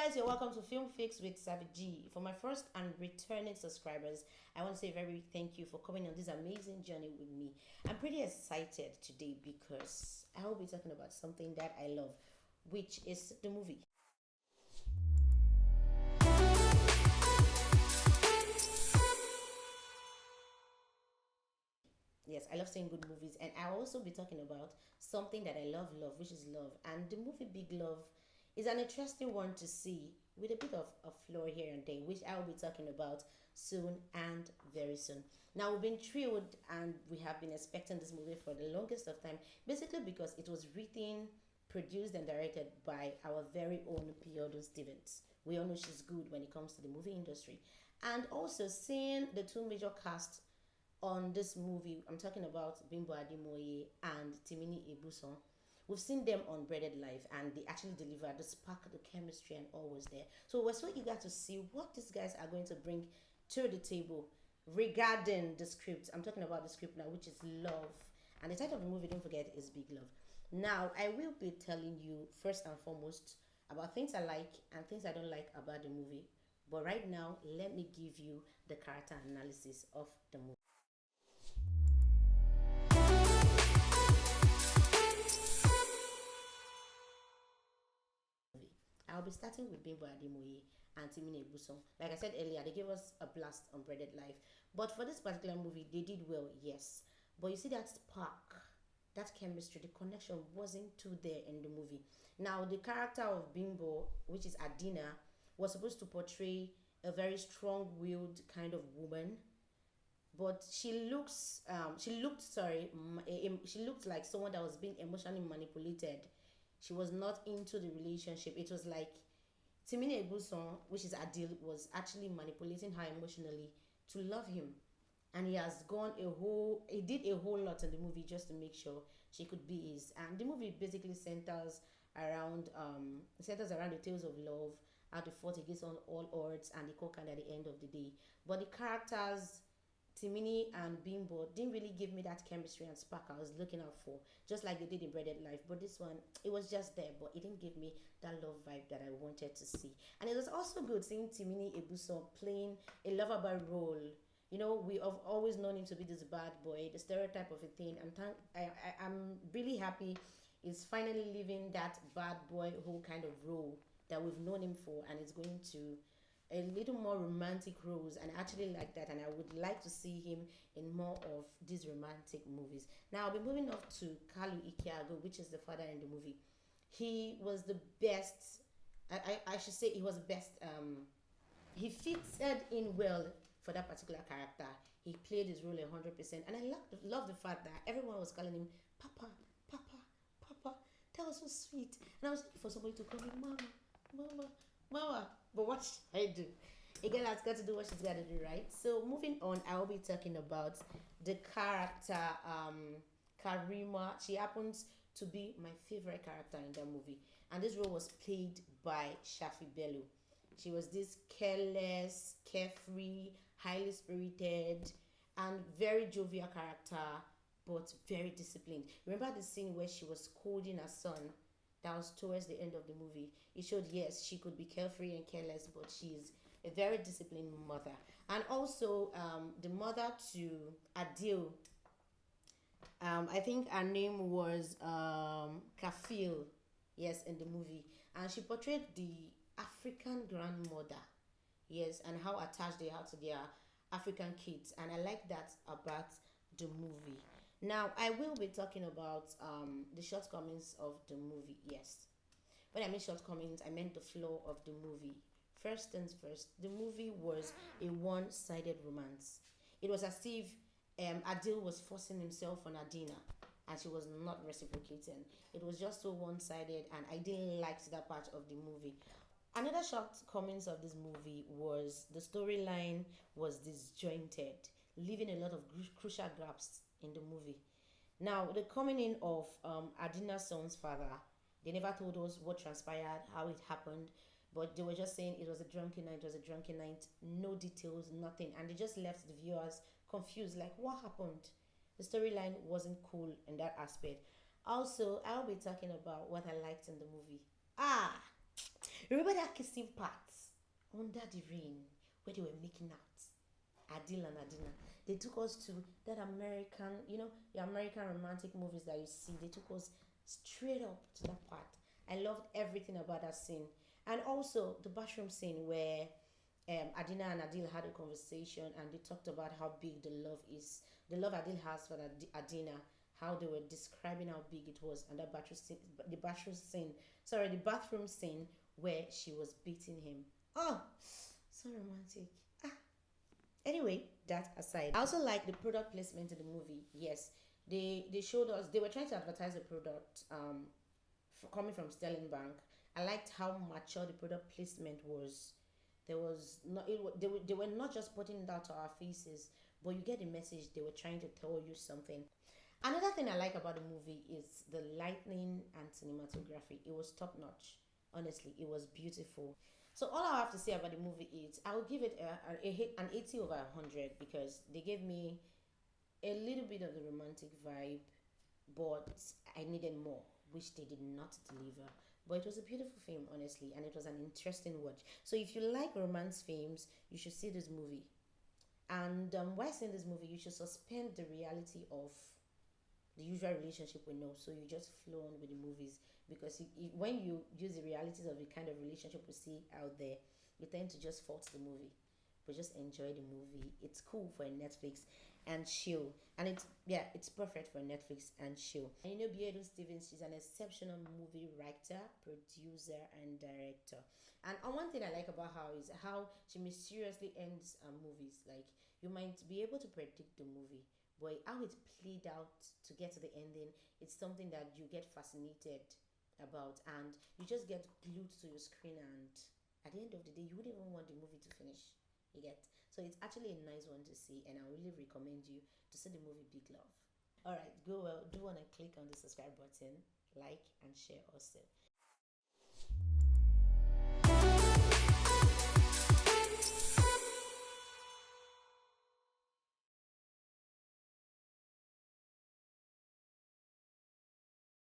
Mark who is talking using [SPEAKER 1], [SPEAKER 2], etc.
[SPEAKER 1] guys, you're welcome to Film Fix with Savvy G. For my first and returning subscribers, I want to say a very big thank you for coming on this amazing journey with me. I'm pretty excited today because I will be talking about something that I love, which is the movie. Yes, I love seeing good movies, and I'll also be talking about something that I love, which is love. And the movie Big Love is an interesting one to see with a bit of a flaw here and there, which I will be talking about soon and very soon. Now, we've been thrilled and we have been expecting this movie for the longest of time, basically because it was written, produced, and directed by our very own Piodo Stevens. We all know she's good when it comes to the movie industry. And also seeing the two major casts on this movie, I'm talking about Bimbo Ademoye and Timini Egbuson. We've seen them on Breaded Life and they actually delivered the spark, the chemistry, and all was there. So we're so eager to see what these guys are going to bring to the table regarding the script. I'm talking about the script now, which is Love. And the title of the movie, don't forget, is Big Love. Now, I will be telling you first and foremost about things I like and things I don't like about the movie. But right now, let me give you the character analysis of the movie. I'll be starting with Bimbo Ademoye and Timini Egbuson. Like I said earlier, they gave us a blast on Breaded Life. But for this particular movie, they did well, yes. But you see that spark, that chemistry, the connection wasn't too there in the movie. Now, the character of Bimbo, which is Adina, was supposed to portray a very strong-willed kind of woman, but she looked like someone that was being emotionally manipulated. She was not into the relationship. It was like Timini Egbuson, which is Adil, was actually manipulating her emotionally to love him. And he did a whole lot in the movie just to make sure she could be his. And the movie basically centers around the tales of love, how they fought against all odds and the conquered at the end of the day. But the characters Timini and Bimbo didn't really give me that chemistry and spark I was looking out for, just like they did in Breaded Life. But this one, it was just there, but it didn't give me that love vibe that I wanted to see. And it was also good seeing Timini Egbuson playing a lover role. You know, we have always known him to be this bad boy, the stereotype of a thing. I'm really happy he's finally living that bad boy whole kind of role that we've known him for, and it's going to a little more romantic roles, and I actually like that, and I would like to see him in more of these romantic movies. Now I'll be moving off to Kalu Ikeagwu, which is the father in the movie. He was the best. I should say he was the best. He fitted in well for that particular character. He played his role 100%, and I love the fact that everyone was calling him Papa, Papa, Papa. That was so sweet, and I was looking for somebody to call me Mama, Mama, Mama. But what should I do? A girl has got to do what she's got to do, right? So moving on, I will be talking about the character Karima. She happens to be my favorite character in that movie, and this role was played by Shaffy Bello. She was this careless, carefree, highly spirited, and very jovial character, but very disciplined. Remember the scene where she was scolding her son? That was towards the end of the movie. It showed, yes, she could be carefree and careless, but she's a very disciplined mother. And also, the mother to Adil, I think her name was Kafil, yes, in the movie. And she portrayed the African grandmother, yes, and how attached they are to their African kids. And I like that about the movie. Now, I will be talking about the shortcomings of the movie, yes. When I mean shortcomings, I meant the flaw of the movie. First things first, the movie was a one-sided romance. It was as if Adil was forcing himself on Adina, and she was not reciprocating. It was just so one-sided, and I didn't like that part of the movie. Another shortcomings of this movie was the storyline was disjointed, leaving a lot of crucial gaps in the movie. Now, the coming in of Adina's son's father, they never told us what transpired, how it happened, but they were just saying it was a drunken night, it was a drunken night, no details, nothing. And they just left the viewers confused, like, what happened? The storyline wasn't cool in that aspect. Also, I'll be talking about what I liked in the movie. Ah! Remember that kissing part under the rain where they were making out? Adil and Adina. They took us to that American, the American romantic movies that you see. They took us straight up to that part. I loved everything about that scene. And also the bathroom scene where Adina and Adil had a conversation and they talked about how big the love is. The love Adil has for Adina, how they were describing how big it was, and that the bathroom scene where she was beating him. Oh, so romantic. Ah. Anyway, that aside, I also like the product placement in the movie. Yes, they showed us they were trying to advertise the product coming from Sterling Bank. I liked how mature the product placement was. There was not they were not just putting it out to our faces, but you get the message they were trying to tell you something. Another thing I like about the movie is the lighting and cinematography. It was top notch. Honestly, it was beautiful. So all I have to say about the movie is I will give it an 80 over 100 because they gave me a little bit of the romantic vibe, but I needed more, which they did not deliver. But it was a beautiful film, honestly, and it was an interesting watch. So if you like romance films, you should see this movie. And while seeing this movie, you should suspend the reality of the usual relationship we know. So you just flow on with the movies because when you use the realities of the kind of relationship we see out there, you tend to just fault the movie. But just enjoy the movie. It's cool for a Netflix and chill, and it's perfect for Netflix and chill. And Beatrice Stevens, she's an exceptional movie writer, producer, and director. And one thing I like about her is how she mysteriously ends movies. Like you might be able to predict the movie, but how it played out to get to the ending, it's something that you get fascinated about, and you just get glued to your screen. And at the end of the day, you wouldn't even want the movie to finish. You get, so it's actually a nice one to see, and I really recommend you to see the movie Big Love. All right, go well. Do want to click on the subscribe button, like and share also.